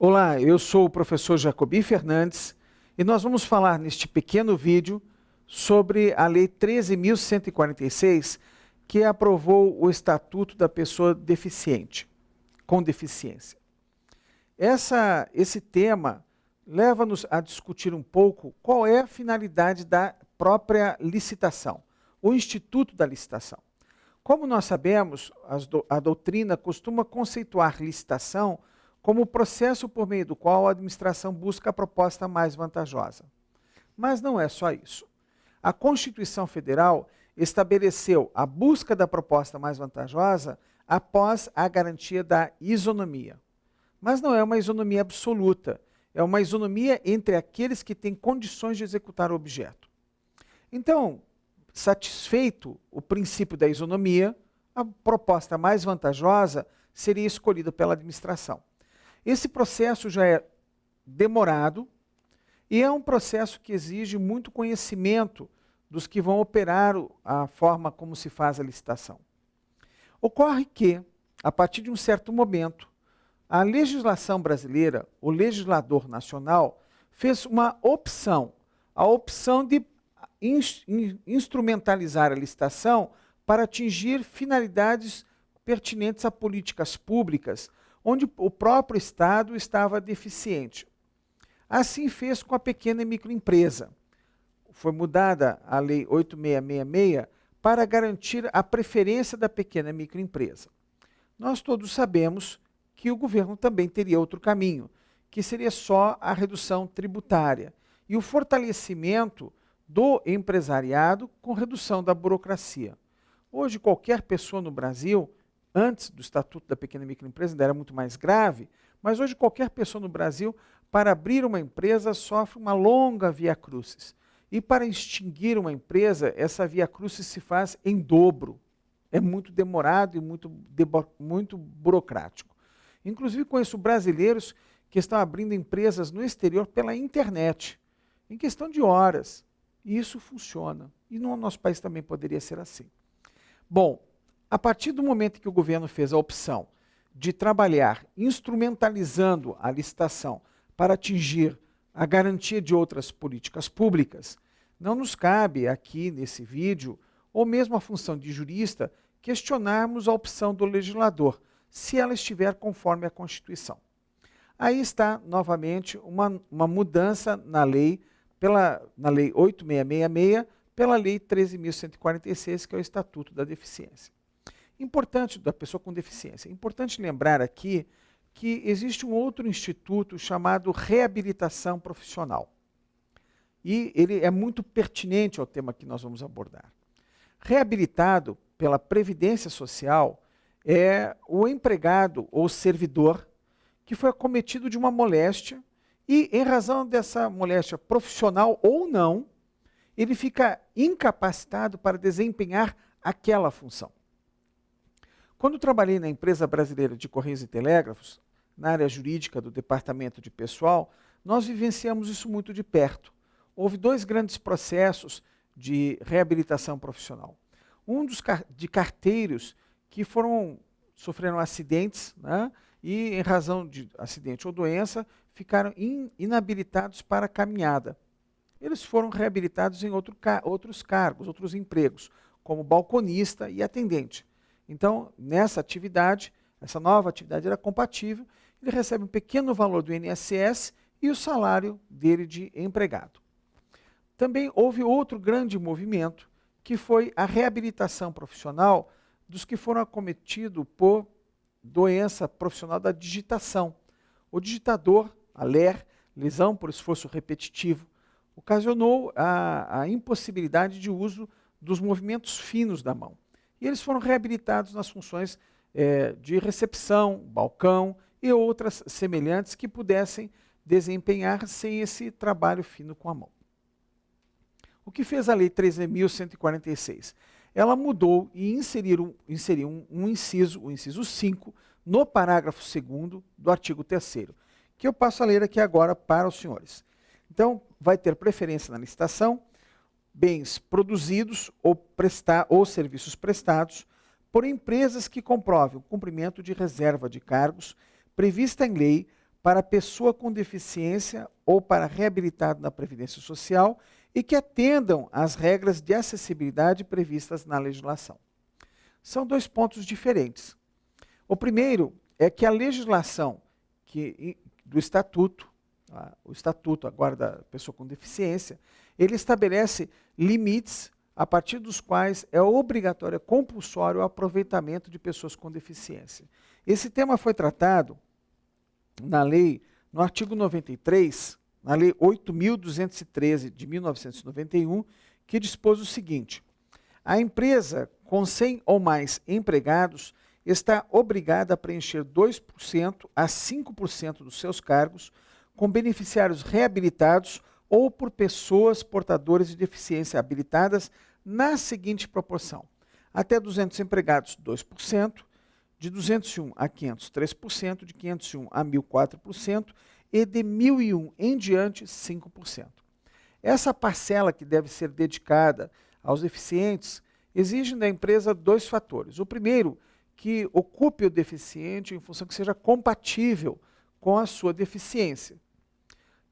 Olá, eu sou o professor Jacobi Fernandes e nós vamos falar neste pequeno vídeo sobre a Lei 13.146, que aprovou o Estatuto da Pessoa Deficiente, com Deficiência. Esse tema leva-nos a discutir um pouco qual é a finalidade da própria licitação, o Instituto da Licitação. Como nós sabemos, a doutrina costuma conceituar licitação como o processo por meio do qual a administração busca a proposta mais vantajosa. Mas não é só isso. A Constituição Federal estabeleceu a busca da proposta mais vantajosa após a garantia da isonomia. Mas não é uma isonomia absoluta, é uma isonomia entre aqueles que têm condições de executar o objeto. Então, satisfeito o princípio da isonomia, a proposta mais vantajosa seria escolhida pela administração. Esse processo já é demorado e é um processo que exige muito conhecimento dos que vão operar a forma como se faz a licitação. Ocorre que, a partir de um certo momento, a legislação brasileira, o legislador nacional, fez uma opção, a opção de instrumentalizar a licitação para atingir finalidades pertinentes a políticas públicas, onde o próprio Estado estava deficiente. Assim fez com a pequena e microempresa. Foi mudada a Lei 8666 para garantir a preferência da pequena e microempresa. Nós todos sabemos que o governo também teria outro caminho, que seria só a redução tributária e o fortalecimento do empresariado com redução da burocracia. Hoje, qualquer pessoa no Brasil, antes do Estatuto da Pequena e Microempresa, ainda era muito mais grave, mas hoje qualquer pessoa no Brasil, para abrir uma empresa, sofre uma longa via crucis. E para extinguir uma empresa, essa via crucis se faz em dobro. É muito demorado e muito burocrático. Inclusive conheço brasileiros que estão abrindo empresas no exterior pela internet, em questão de horas. E isso funciona. E no nosso país também poderia ser assim. Bom, a partir do momento que o governo fez a opção de trabalhar instrumentalizando a licitação para atingir a garantia de outras políticas públicas, não nos cabe aqui nesse vídeo, ou mesmo a função de jurista, questionarmos a opção do legislador, se ela estiver conforme a Constituição. Aí está, novamente, uma mudança na lei 8666, pela Lei 13.146, que é o Estatuto da Deficiência. Importante, da pessoa com deficiência. Importante lembrar aqui que existe um outro instituto chamado reabilitação profissional. E ele é muito pertinente ao tema que nós vamos abordar. Reabilitado pela Previdência Social é o empregado ou servidor que foi acometido de uma moléstia e, em razão dessa moléstia profissional ou não, ele fica incapacitado para desempenhar aquela função. Quando trabalhei na Empresa Brasileira de Correios e Telégrafos, na área jurídica do Departamento de Pessoal, nós vivenciamos isso muito de perto. Houve dois grandes processos de reabilitação profissional. Um de carteiros que sofreram acidentes, né, e, em razão de acidente ou doença, ficaram inabilitados para a caminhada. Eles foram reabilitados em outros cargos, outros empregos, como balconista e atendente. Então, nessa atividade, essa nova atividade era compatível, ele recebe um pequeno valor do INSS e o salário dele de empregado. Também houve outro grande movimento, que foi a reabilitação profissional dos que foram acometidos por doença profissional da digitação. O digitador, a LER, lesão por esforço repetitivo, ocasionou a impossibilidade de uso dos movimentos finos da mão. E eles foram reabilitados nas funções de recepção, balcão e outras semelhantes que pudessem desempenhar sem esse trabalho fino com a mão. O que fez a Lei 13.146? Ela mudou e inseriu um inciso, o inciso 5, no parágrafo 2º do artigo 3º, que eu passo a ler aqui agora para os senhores. Então, vai ter preferência na licitação bens produzidos ou serviços prestados por empresas que comprovem o cumprimento de reserva de cargos prevista em lei para pessoa com deficiência ou para reabilitado na Previdência Social e que atendam às regras de acessibilidade previstas na legislação. São dois pontos diferentes. O primeiro é que a legislação do Estatuto, o Estatuto agora da pessoa com deficiência, ele estabelece limites a partir dos quais é obrigatório, é compulsório o aproveitamento de pessoas com deficiência. Esse tema foi tratado na lei, no artigo 93, na lei 8.213 de 1991, que dispôs o seguinte: a empresa com 100 ou mais empregados está obrigada a preencher 2% a 5% dos seus cargos com beneficiários reabilitados ou por pessoas portadoras de deficiência habilitadas na seguinte proporção: até 200 empregados, 2%, de 201 a 500, 3%, de 501 a 1.000, 4%, e de 1.001 em diante, 5%. Essa parcela que deve ser dedicada aos deficientes exige da empresa dois fatores. O primeiro, que ocupe o deficiente em função que seja compatível com a sua deficiência.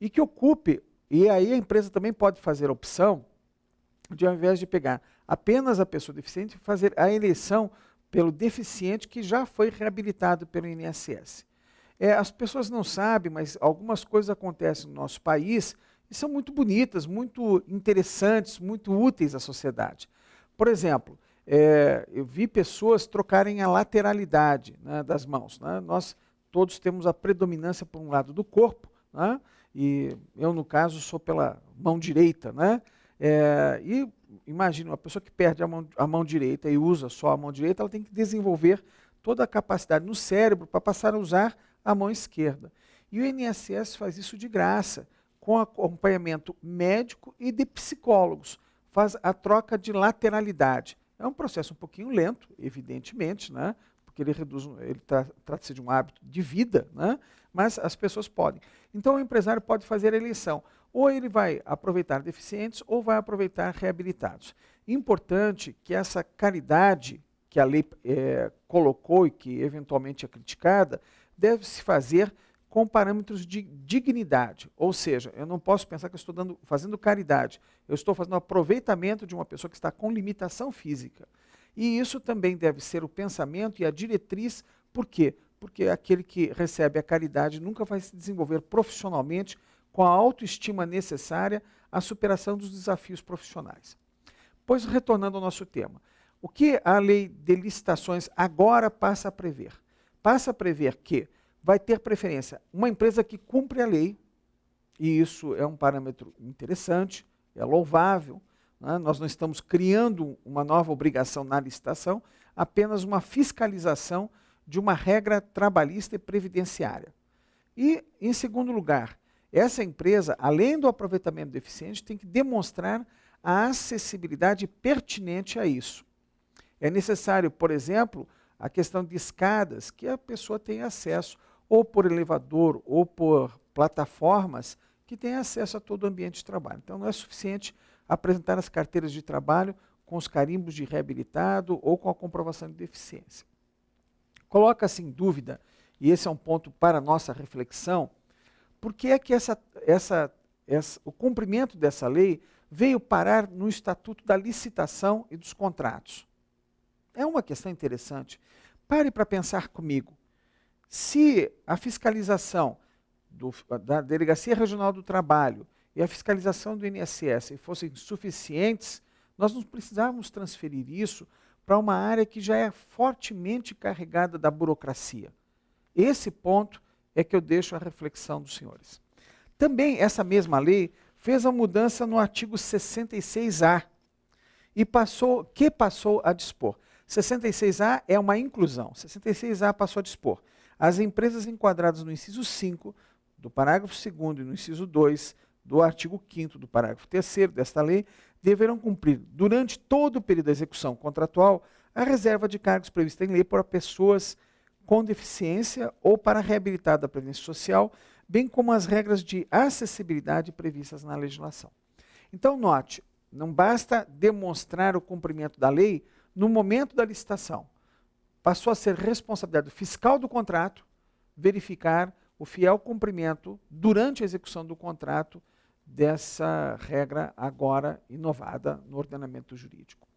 E que ocupe, e aí a empresa também pode fazer a opção de, ao invés de pegar apenas a pessoa deficiente, fazer a eleição pelo deficiente que já foi reabilitado pelo INSS. As pessoas não sabem, mas algumas coisas acontecem no nosso país e são muito bonitas, muito interessantes, muito úteis à sociedade. Por exemplo, eu vi pessoas trocarem a lateralidade, né, das mãos. Né? Nós todos temos a predominância por um lado do corpo, né? E eu, no caso, sou pela mão direita. Né? E imagina, uma pessoa que perde a mão direita e usa só a mão direita, ela tem que desenvolver toda a capacidade no cérebro para passar a usar a mão esquerda. E o INSS faz isso de graça, com acompanhamento médico e de psicólogos. Faz a troca de lateralidade. É um processo um pouquinho lento, evidentemente, né? Porque ele trata-se de um hábito de vida, né? Mas as pessoas podem. Então o empresário pode fazer a eleição. Ou ele vai aproveitar deficientes ou vai aproveitar reabilitados. Importante que essa caridade que a lei colocou e que eventualmente é criticada, deve se fazer com parâmetros de dignidade. Ou seja, eu não posso pensar que eu estou fazendo caridade. Eu estou fazendo aproveitamento de uma pessoa que está com limitação física. E isso também deve ser o pensamento e a diretriz. Por quê? Porque aquele que recebe a caridade nunca vai se desenvolver profissionalmente com a autoestima necessária à superação dos desafios profissionais. Pois, retornando ao nosso tema, o que a lei de licitações agora passa a prever? Passa a prever que vai ter preferência uma empresa que cumpre a lei, e isso é um parâmetro interessante, é louvável, né? Nós não estamos criando uma nova obrigação na licitação, apenas uma fiscalização de uma regra trabalhista e previdenciária. E, em segundo lugar, essa empresa, além do aproveitamento deficiente, tem que demonstrar a acessibilidade pertinente a isso. É necessário, por exemplo, a questão de escadas, que a pessoa tenha acesso, ou por elevador, ou por plataformas, que tenha acesso a todo o ambiente de trabalho. Então não é suficiente apresentar as carteiras de trabalho com os carimbos de reabilitado ou com a comprovação de deficiência. Coloca-se em dúvida, e esse é um ponto para a nossa reflexão, por que é que o cumprimento dessa lei veio parar no Estatuto da Licitação e dos Contratos? É uma questão interessante. Pare para pensar comigo. Se a fiscalização da Delegacia Regional do Trabalho e a fiscalização do INSS fossem suficientes, nós não precisávamos transferir isso para uma área que já é fortemente carregada da burocracia. Esse ponto é que eu deixo a reflexão dos senhores. Também essa mesma lei fez a mudança no artigo 66A e passou a dispor. 66A é uma inclusão. 66A passou a dispor: as empresas enquadradas no inciso 5 do parágrafo 2º e no inciso 2 do artigo 5º do parágrafo 3º desta lei deverão cumprir, durante todo o período da execução contratual, a reserva de cargos prevista em lei para pessoas com deficiência ou para reabilitado da Previdência Social, bem como as regras de acessibilidade previstas na legislação. Então, note, não basta demonstrar o cumprimento da lei no momento da licitação. Passou a ser responsabilidade fiscal do contrato verificar o fiel cumprimento, durante a execução do contrato, dessa regra agora inovada no ordenamento jurídico.